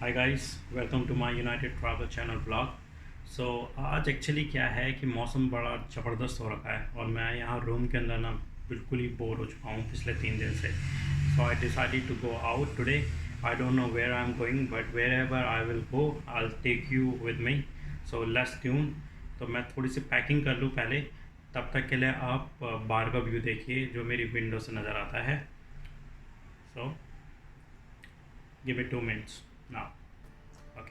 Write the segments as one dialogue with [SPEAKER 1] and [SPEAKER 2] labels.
[SPEAKER 1] Hi guys, welcome to my United travel channel blog. So आज actually क्या है कि मौसम बड़ा ज़बरदस्त हो रखा है और मैं यहाँ रूम के अंदर ना बिल्कुल ही बोर हो चुका हूँ पिछले 3 दिन से। So I decided to go out today. I don't know where I am going but wherever I will go I will take you with me. So let's tune. तो मैं थोड़ी सी पैकिंग कर लूँ पहले, तब तक के लिए आप बाहर का व्यू देखिए जो मेरी विंडो से नज़र आता है। So give me 2 minutes now. Okay.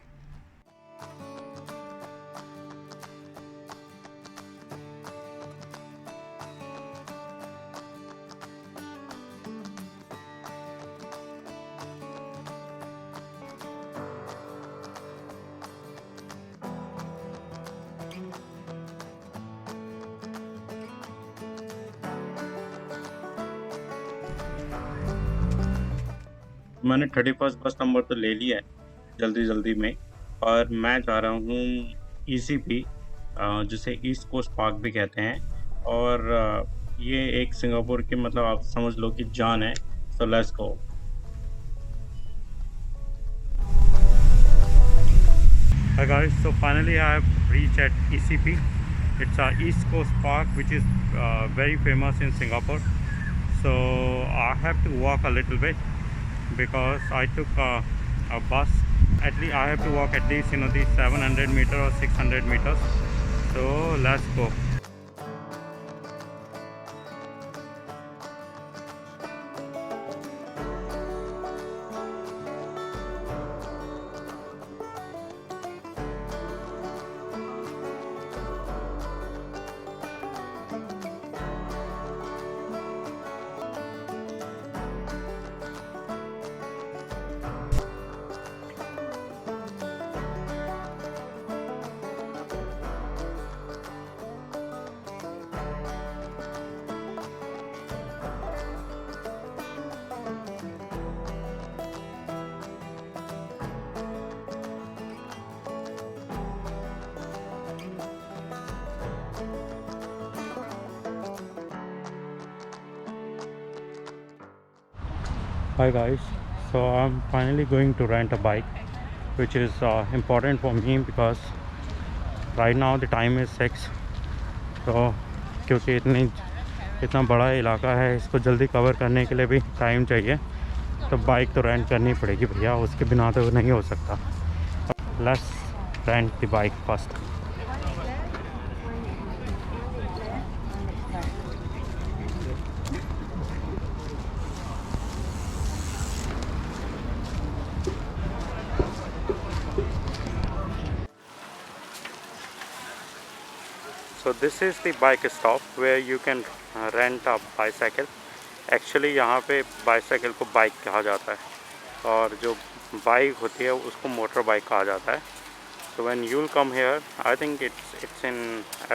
[SPEAKER 2] मैंने 31st बस नंबर तो ले लिया है जल्दी जल्दी में। और मैं जा रहा हूँ ईसीपी, जिसे ईस्ट कोस्ट पार्क भी कहते हैं। और ये एक सिंगापुर की मतलब आप समझ लो कि जान है। So let's go.
[SPEAKER 1] Hi guys, so finally I have reached at ECP. It's a East Coast Park which is very famous in Singapore. So I have to walk a little bit because I took a bus. At least I have to walk at least the 700 meter or 600 meters. So let's go. Hi guys, so I'm finally going to rent a bike, which is important for me because right now the time is 6. तो क्योंकि इतना बड़ा इलाका है, इसको जल्दी cover करने के लिए भी टाइम चाहिए, तो बाइक तो रेंट करनी पड़ेगी भैया, उसके बिना तो नहीं हो सकता। Let's rent the bike first. So this is the bike stop where you can rent a bicycle. Actually यहाँ पे बाइसाइकिल को बाइक कहा जाता है और जो बाइक होती है उसको मोटर बाइक कहा जाता है। So when you'll come here, I think it's in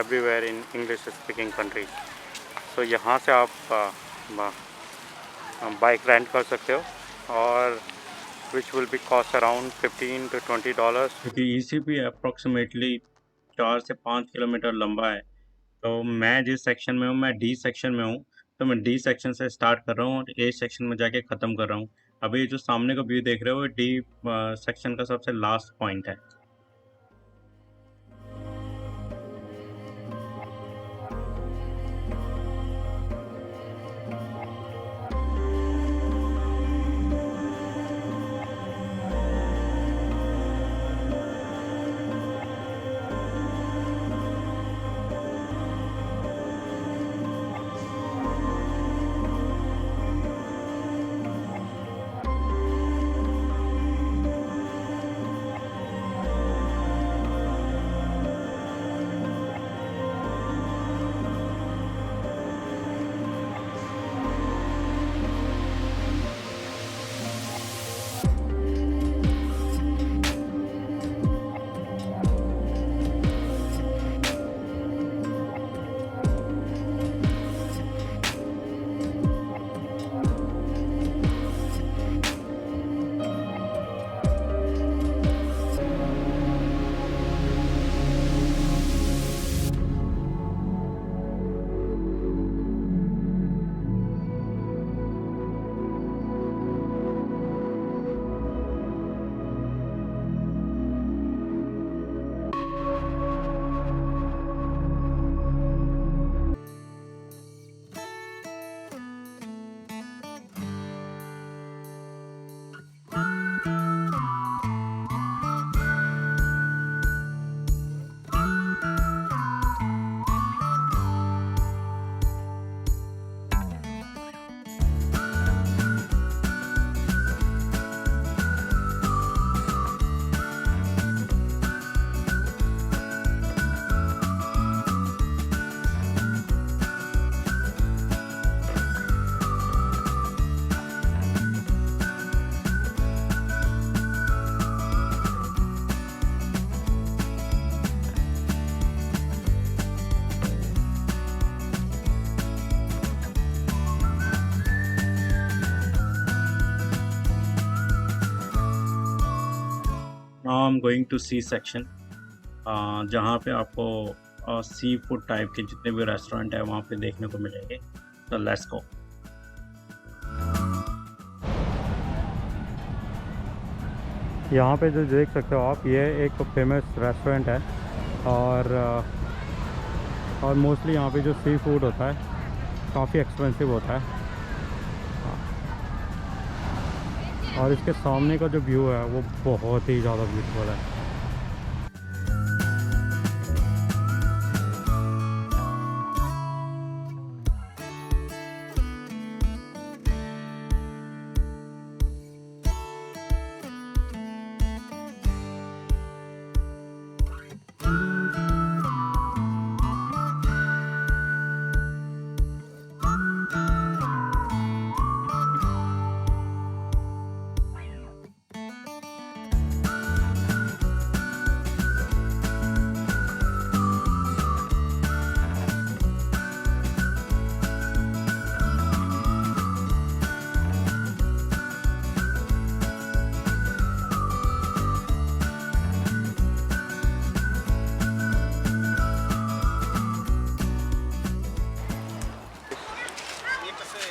[SPEAKER 1] everywhere in English speaking countries. So यहाँ से आप बाइक रेंट कर सकते हो और which will be cost around $15 to $20.
[SPEAKER 2] क्योंकि ईसीपी अप्रोक्सीमेटली 4 से 5 किलोमीटर लंबा है। तो मैं जिस सेक्शन में हूँ, मैं डी सेक्शन में हूँ। तो मैं डी सेक्शन से स्टार्ट कर रहा हूँ और ए सेक्शन में जाके ख़त्म कर रहा हूँ। अभी जो सामने का व्यू देख रहे हो, डी सेक्शन का सबसे लास्ट पॉइंट है। Now I am going to C section, जहाँ पे आपको सी फूड टाइप के जितने भी रेस्टोरेंट है वहाँ पे देखने को मिलेंगे। तो लेट्स गो।
[SPEAKER 1] यहाँ पे जो देख सकते हो आप, ये एक फेमस रेस्टोरेंट है और मोस्टली यहाँ पे जो सी फूड होता है काफ़ी एक्सपेंसिव होता है। और इसके सामने का जो व्यू है वो बहुत ही ज़्यादा ब्यूटीफुल है।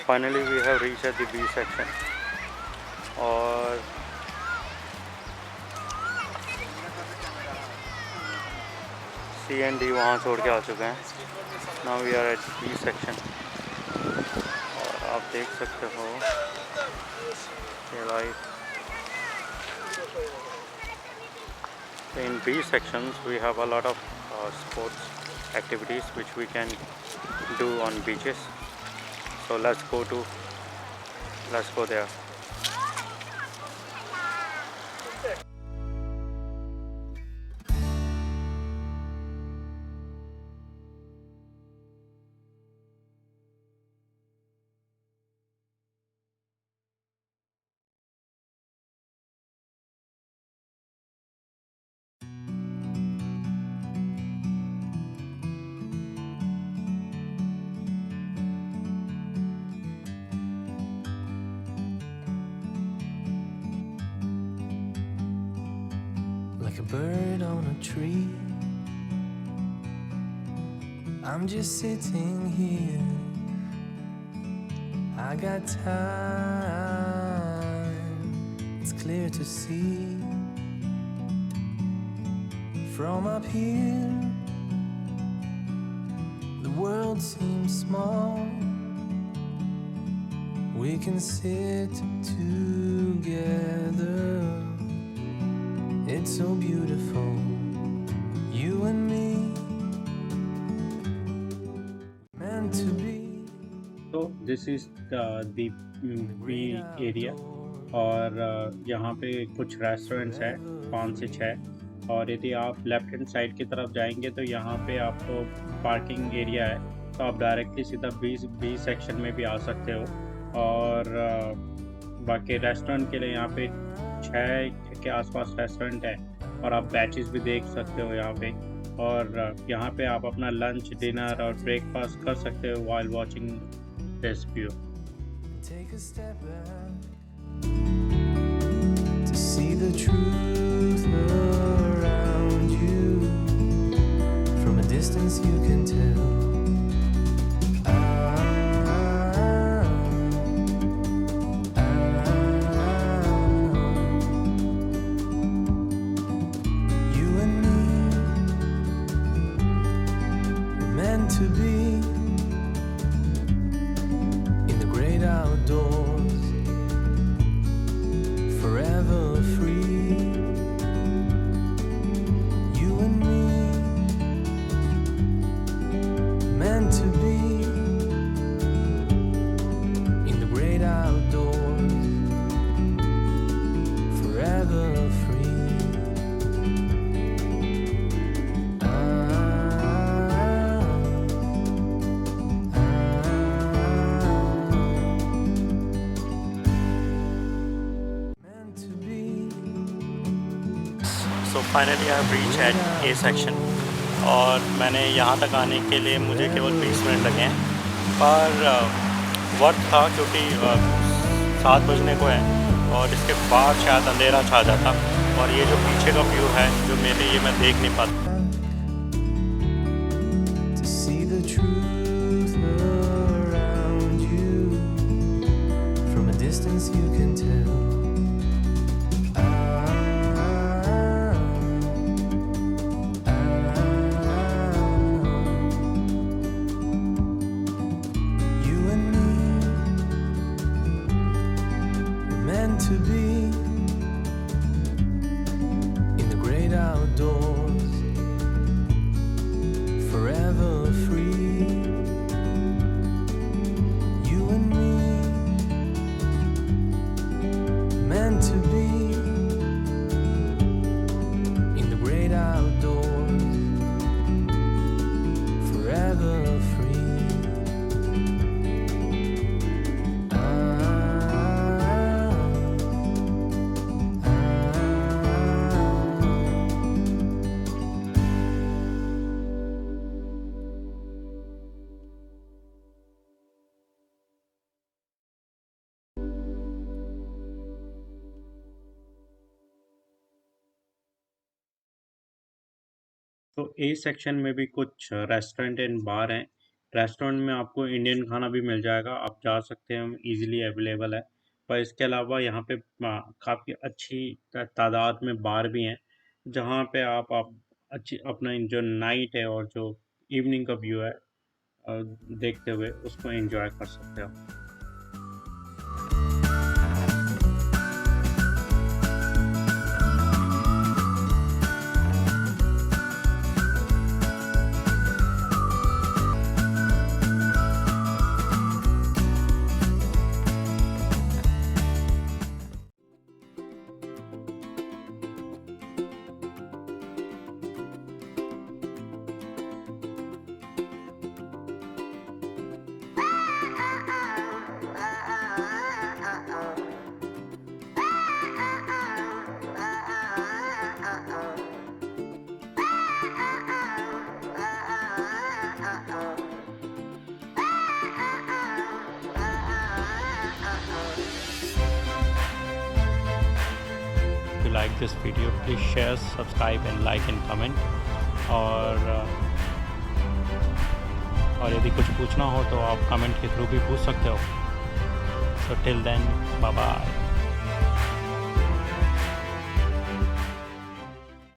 [SPEAKER 1] Finally we have reach at the B section और सी एंड डी वहाँ छोड़ के आ चुके हैं। Now we are at B section और आप देख सकते हो like in B sections we have a lot of sports activities which we can do on beaches. So let's go there.
[SPEAKER 3] Like a bird on a tree, I'm just sitting here. I got time, it's clear to see. From up here, the world seems small. We can sit together. It's so beautiful, you and me, meant to be.
[SPEAKER 2] तो this is the B area और यहाँ पे कुछ restaurants हैं 5 से 6 और यदि आप लेफ्ट हैंड साइड की तरफ जाएंगे तो यहाँ पे आपको पार्किंग एरिया है, तो आप डायरेक्टली सीधा बी सेक्शन में भी आ सकते हो। और बाकी रेस्टोरेंट के लिए यहाँ पे 6 के आसपास रेस्टोरेंट है और आप बैचेस भी देख सकते हो यहाँ पे। और यहाँ पे आप अपना लंच, डिनर और ब्रेकफास्ट कर सकते हो while watching this view.
[SPEAKER 3] Take a step back to see the truth around you. From a distance you can tell. You and me were meant to be in the great outdoors, forever free. You and me, meant to be in the great outdoors, forever free. Meant to be.
[SPEAKER 1] So finally I have reach eight A section और मैंने यहाँ तक आने के लिए मुझे केवल 20 minute लगे हैं, पर वर्थ था क्योंकि 7 बजने को है और इसके बाद शायद अंधेरा छा जाता और ये जो पीछे का व्यू है जो मेरे ये मैं देख नहीं पाता।
[SPEAKER 3] to see the truth around you. From a distance you can tell. You and me were meant to be in the great outdoors, forever free. You and me meant to be in the great outdoors, forever free.
[SPEAKER 2] तो A section में भी कुछ restaurant and बार हैं। Restaurant में आपको Indian खाना भी मिल जाएगा, आप जा सकते हैं, ईज़िली अवेलेबल है। पर इसके अलावा यहाँ पे काफ़ी अच्छी तादाद में बार भी हैं, जहाँ पे आप अच्छी अपना जो नाइट है और जो इवनिंग का व्यू है देखते हुए उसको एंजॉय कर सकते हो।
[SPEAKER 1] If you like this video, please share, subscribe and like and comment. और यदि कुछ पूछना हो तो आप कमेंट के थ्रू भी पूछ सकते हो। So till then, bye bye.